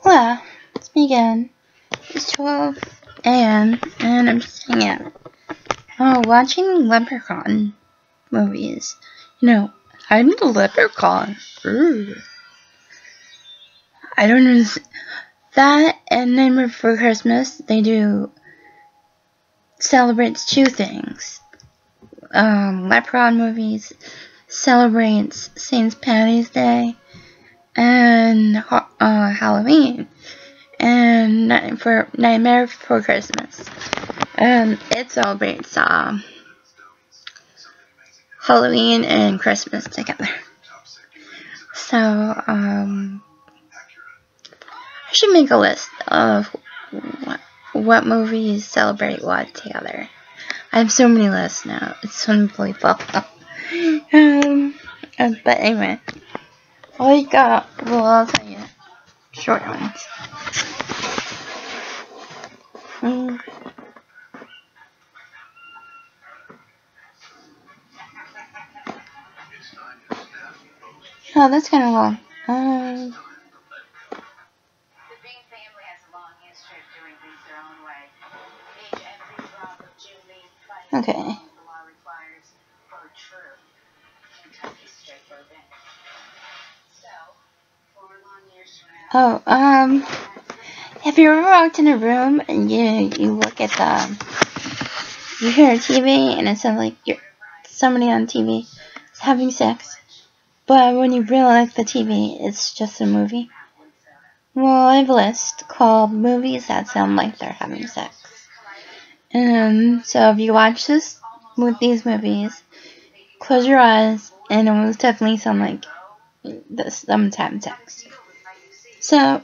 Well, let's begin. It's 12 a.m. and I'm just hanging out. Watching Leprechaun movies. I'm the Leprechaun. Ooh. I don't know. That and Nightmare Before Christmas, they do celebrates two things. Leprechaun movies celebrates St. Patty's Day and Halloween. And for Nightmare Before Christmas, it celebrates Halloween and Christmas together. So I should make a list of what movies celebrate what together. I have so many lists now; it's unbelievable. But anyway, I'll tell you short ones. Oh, that's kind of long. Okay. Have you ever walked in a room and you look at you hear a TV and it sounds like somebody on TV is having sex, but when you realize the TV, it's just a movie? Well, I have a list called movies that sound like they're having sex. So if you watch these movies, close your eyes, and it will definitely sound like someone's having sex. So,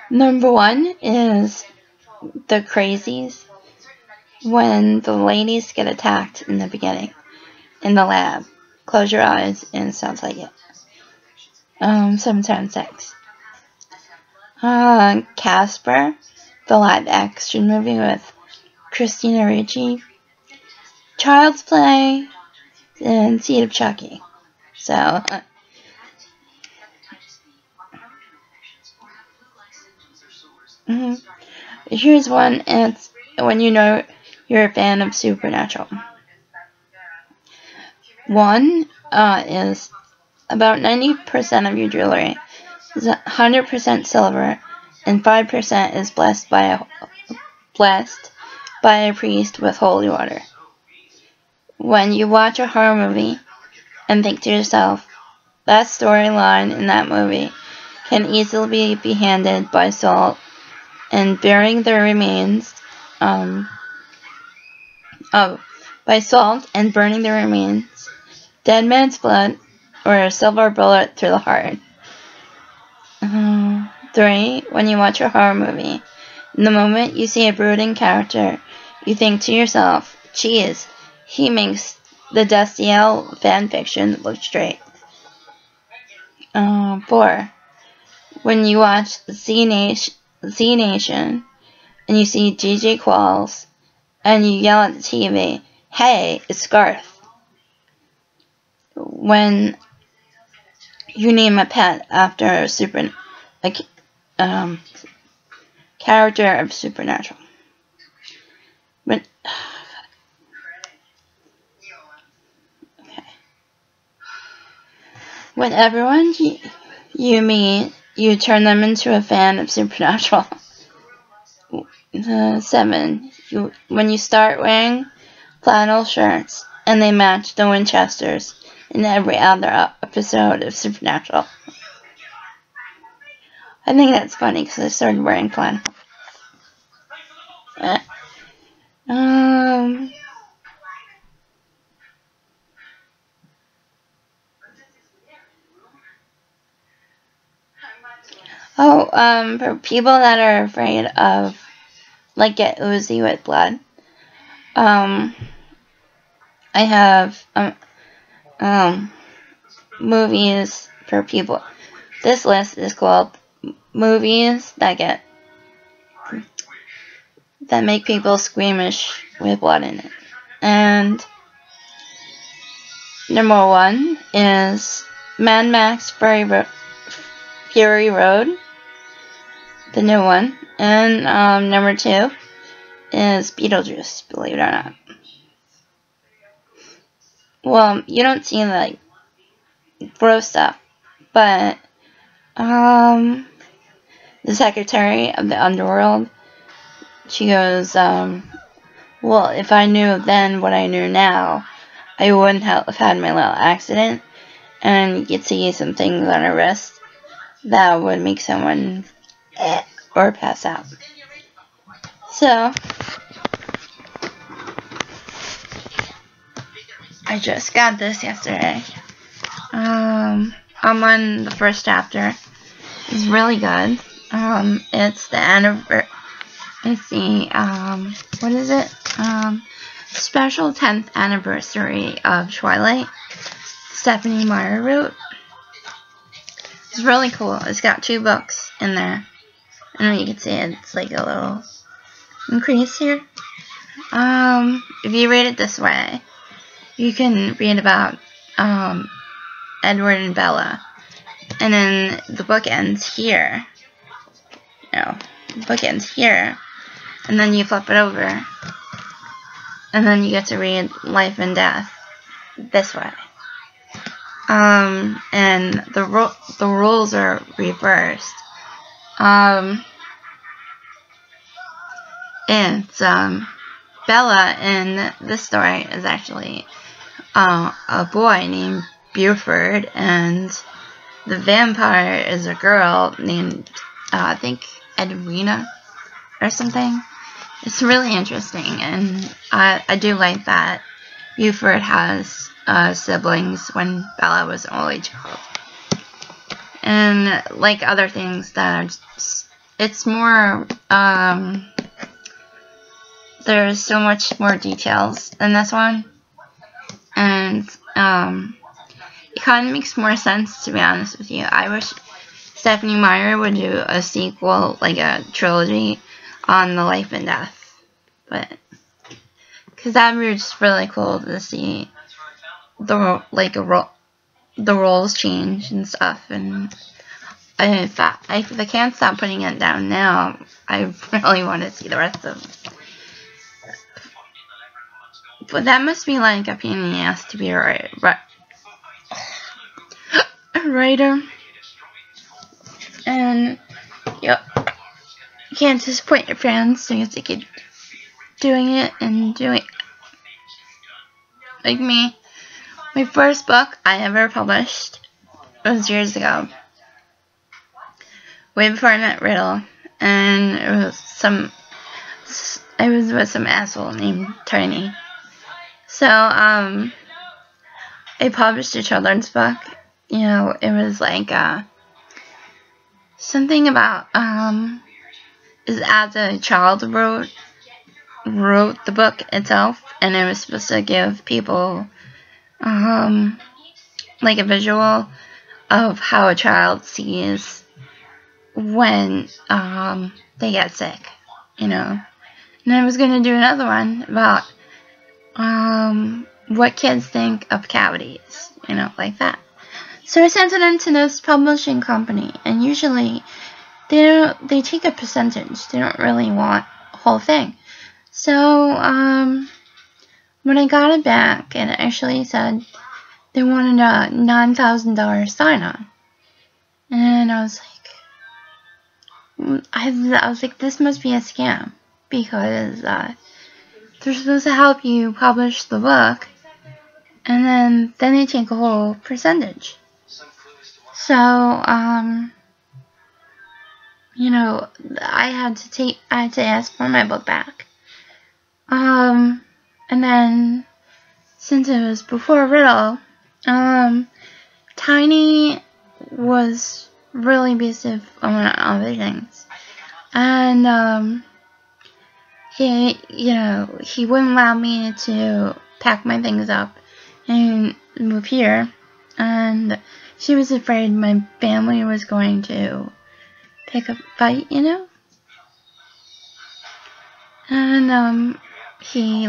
number one is the crazies, when the ladies get attacked in the beginning in the lab. Close your eyes and it sounds like it. Sometimes sex. Casper, the live action movie with Christina Ricci. Child's Play and Seed of Chucky. So here's one. It's when you know you're a fan of Supernatural. One is about 90% of your jewelry is 100% silver, and 5% is blessed by a priest with holy water. When you watch a horror movie and think to yourself, that storyline in that movie can easily be handled by salt and burying the remains by salt and burning the remains, dead man's blood, or a silver bullet through the heart. 3. When you watch a horror movie, in the moment you see a brooding character, you think to yourself, geez, he makes the Dusty L fanfiction look straight. 4. When you watch Z Nation and you see DJ Qualls and you yell at the TV, hey, it's Garth. When you name a pet after a character of Supernatural. Okay. When everyone you meet, you turn them into a fan of Supernatural. 7. When you start wearing flannel shirts and they match the Winchesters in every other episode of Supernatural. I think that's funny because I started wearing flannel. For people that are afraid of, get oozy with blood, I have, movies for people. This list is called movies that make people squeamish with blood in it. And number 1 is Mad Max Fury Road, the new one, and number 2 is Beetlejuice, believe it or not. Well, you don't see like gross stuff, but the secretary of the underworld, she goes, well, if I knew then what I knew now, I wouldn't have had my little accident. And you could see some things on her wrist that would make someone or pass out. So, I just got this yesterday. I'm on the first chapter. It's really good. It's the anniversary. It's the what is it? Special 10th anniversary of Twilight. Stephanie Meyer wrote. It's really cool. It's got 2 books in there. And you can see it's like a little increase here. If you read it this way, you can read about Edward and Bella. And then the book ends here. No, the book ends here. And then you flip it over. And then you get to read Life and Death this way. And the rules are reversed. And Bella in this story is actually a boy named Buford, and the vampire is a girl named I think Edwina or something. It's really interesting, and I do like that Buford has siblings when Bella was an only child. And like other things that are, it's more, there's so much more details in this one. And it kind of makes more sense, to be honest with you. I wish Stephanie Meyer would do a sequel, like a trilogy, on the Life and Death. But, because that would be just really cool to see the roles change and stuff. And if I can't stop putting it down now, I really want to see the rest of it. But that must be like a pain in the ass to be a writer. And yep, you can't disappoint your fans, so you have to keep doing it and doing it. Like me, my first book I ever published was years ago, way before I met Riddle, and I was with some asshole named Tiny. So I published a children's book. You know, it was like something about is as a child wrote the book itself, and it was supposed to give people like a visual of how a child sees when they get sick, you know. And I was going to do another one about what kids think of cavities, you know, like that. So I sent it into this publishing company, and usually they take a percentage. They don't really want the whole thing. So when I got it back, it actually said they wanted a $9,000 sign-on, and I was like, this must be a scam, because they're supposed to help you publish the book, and then they take a whole percentage. So you know, I had to ask for my book back. And then, since it was before Riddle, Tiny was really abusive on other things. And, he wouldn't allow me to pack my things up and move here. And she was afraid my family was going to pick a fight, you know? And, he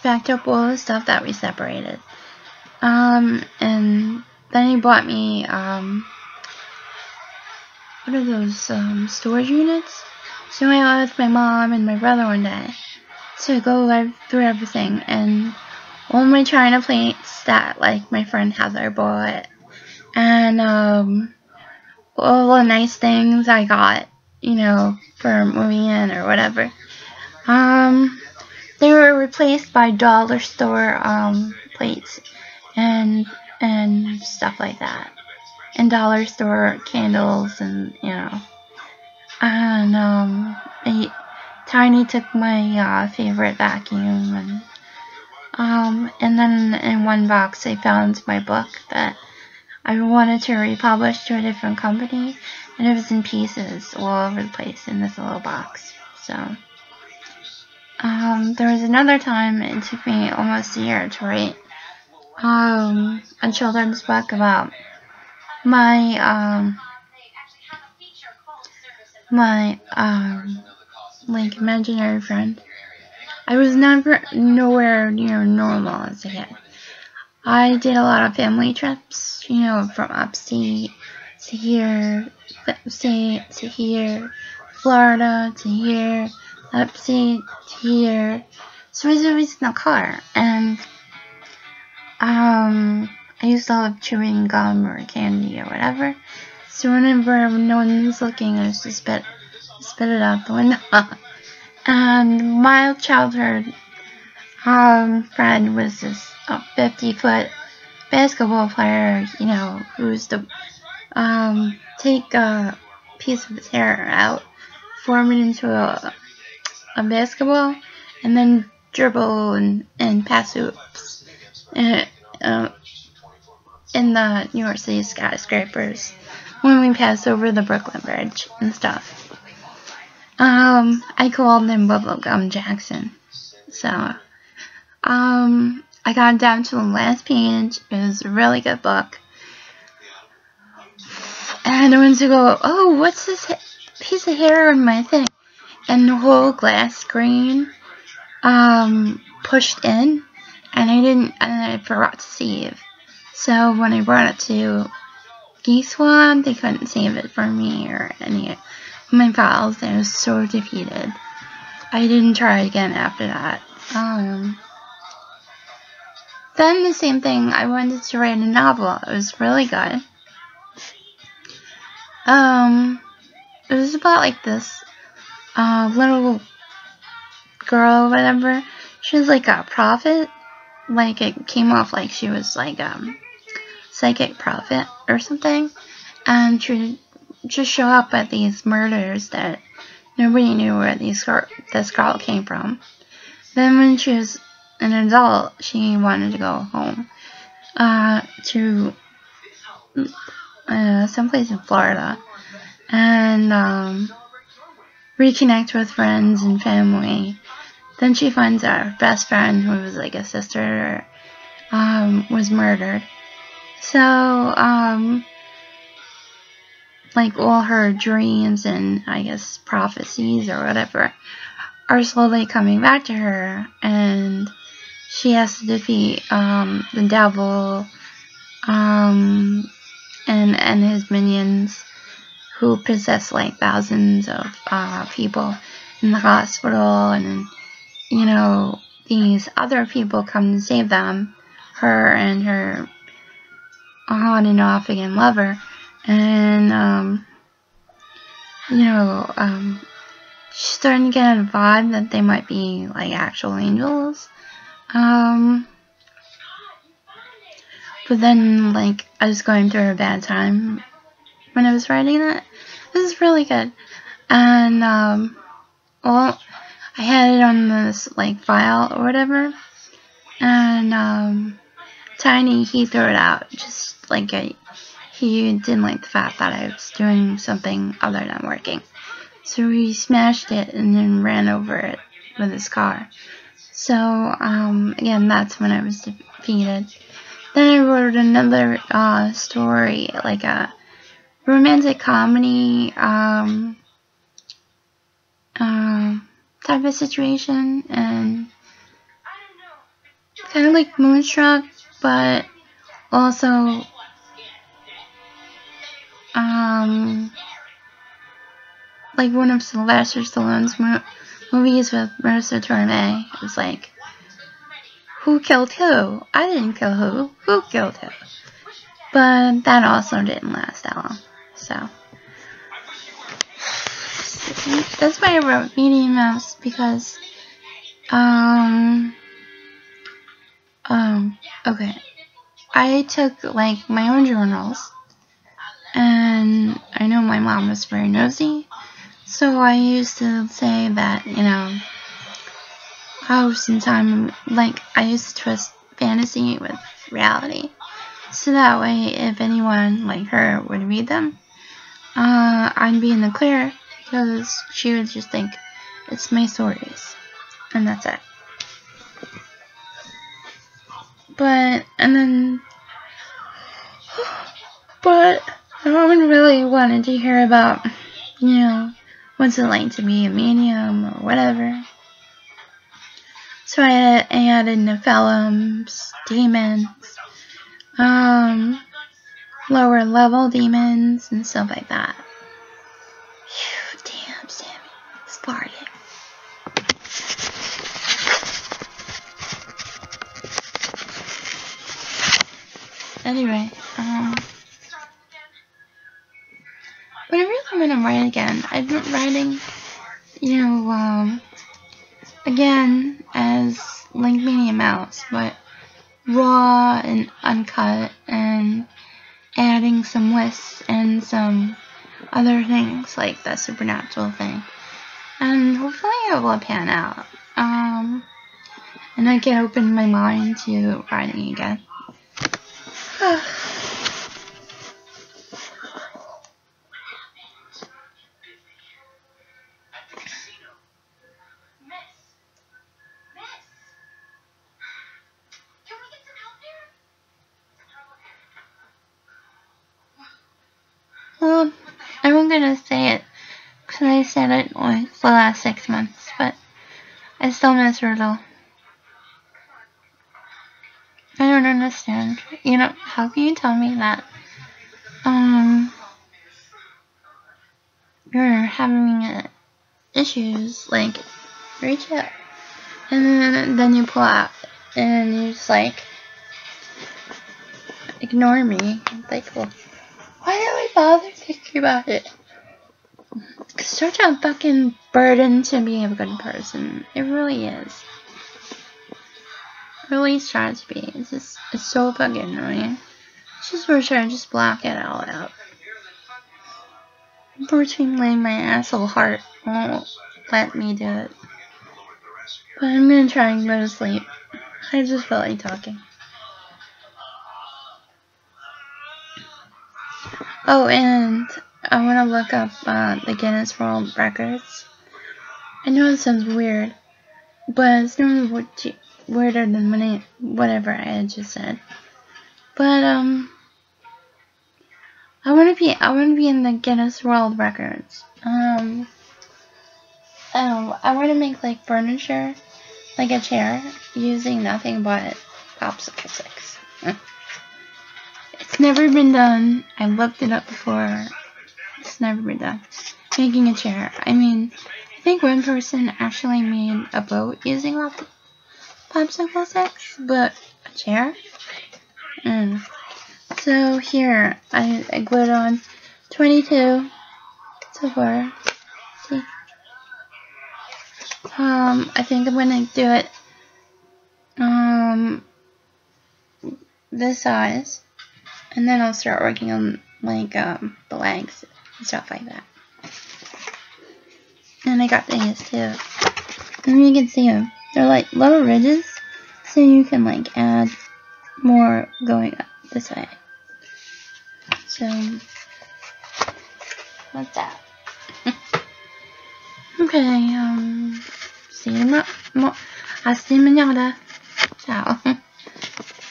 packed up all the stuff that we separated. And then he bought me, what are those, storage units? So I went with my mom and my brother one day to go through everything, and all my China plates that, like, my friend Heather bought, and, all the nice things I got, you know, for moving in or whatever, they were replaced by dollar store, plates, and stuff like that, and dollar store candles, and, you know, and, Tiny took my, favorite vacuum, and then in one box I found my book that I wanted to republish to a different company, and it was in pieces all over the place in this little box. So, there was another time it took me almost a year to write, a children's book about my, like, imaginary friend. I was never nowhere near normal as a kid. I did a lot of family trips, you know, from upstate to here, upstate to here, Florida to here, upstate to here. So I was always in the car, and I used to love chewing gum or candy or whatever. So whenever no one was looking, I used to spit it out the window. And my childhood friend was this 50-foot basketball player, you know, who used to take a piece of his hair out, form it into a basketball, and then dribble and pass hoops in the New York City skyscrapers when we passed over the Brooklyn Bridge and stuff. I called him Bubblegum Jackson. So, I got down to the last page. It was a really good book. And I went to go, oh, what's this piece of hair in my thing? And the whole glass screen, pushed in, and I forgot to save. So when I brought it to Geek Squad, they couldn't save it for me or any of my files. I was so defeated. I didn't try again after that. Then the same thing, I wanted to write a novel. It was really good. It was about, like, this little girl or whatever. She was like a prophet. Like, it came off like she was like psychic prophet or something. And she would just show up at these murders that nobody knew where this girl came from. Then when she was an adult, she wanted to go home to someplace in Florida and reconnect with friends and family. Then she finds out her best friend, who was like a sister, was murdered. So, like, all her dreams and, I guess, prophecies or whatever are slowly coming back to her, and she has to defeat the devil and his minions, who possess like thousands of people in the hospital, and you know, these other people come to save them, her and her on and off again lover, and you know, she's starting to get a vibe that they might be like actual angels. But then, like, I was going through a bad time when I was writing that. This is really good. And, well, I had it on this, like, file or whatever. And, Tiny, he threw it out. Just, like, he didn't like the fact that I was doing something other than working. So he smashed it and then ran over it with his car. So, again, that's when I was defeated. Then I wrote another story, like a romantic comedy type of situation, and kind of like Moonstruck, but also like one of Sylvester Stallone's movies with Marissa Tomei. It was like, who killed who? I didn't kill who. Who killed who? But that also didn't last that long. So that's why I wrote Minnie Mouse, because okay. I took like my own journals, and I know my mom was very nosy, so I used to say that, you know, since I'm like, I used to twist fantasy with reality, so that way if anyone like her would read them, I'd be in the clear, because she would just think it's my stories, and that's it. But no one really wanted to hear about, you know, what's it like to be a medium or whatever. So I added Nephilims, demons, lower level demons, and stuff like that. Phew, damn, Sammy, it's farting. Anyway, but I really want to write again. I've been writing, you know, again as like Minnie Mouse, but raw and uncut, and adding some lists and some other things like that supernatural thing, and hopefully it will pan out. And I can open my mind to writing again. Well, I wasn't gonna say it because I said it like the last 6 months, but I still miss her though. I don't understand. You know, how can you tell me that you're having issues, like, reach out, and then you pull out, and you just like ignore me. Like, well, why do I bother thinking about it? It's such a fucking burden to be a good person. It really is. It really tries to be. It's so fucking annoying. I just wish I just block it all out. Unfortunately, my asshole heart won't let me do it. But I'm gonna try and go to sleep. I just felt like talking. Oh, and I want to look up the Guinness World Records. I know it sounds weird, but it's no weirder than whatever I had just said. But I want to be in the Guinness World Records. I want to make like furniture, like a chair, using nothing but popsicle sticks. It's never been done. I looked it up before. It's never been done. Making a chair. I mean, I think one person actually made a boat using popsicle sticks, but a chair? So here, I glued on 22 so far. See? I think I'm gonna do it, this size, and then I'll start working on, like, the legs and stuff like that. And I got these too. And you can see them. They're like little ridges, so you can like add more going up this way. So that's that. Okay, see you hasta mañana. Ciao.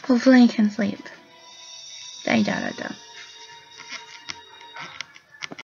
Hopefully I can sleep. I doubt it though.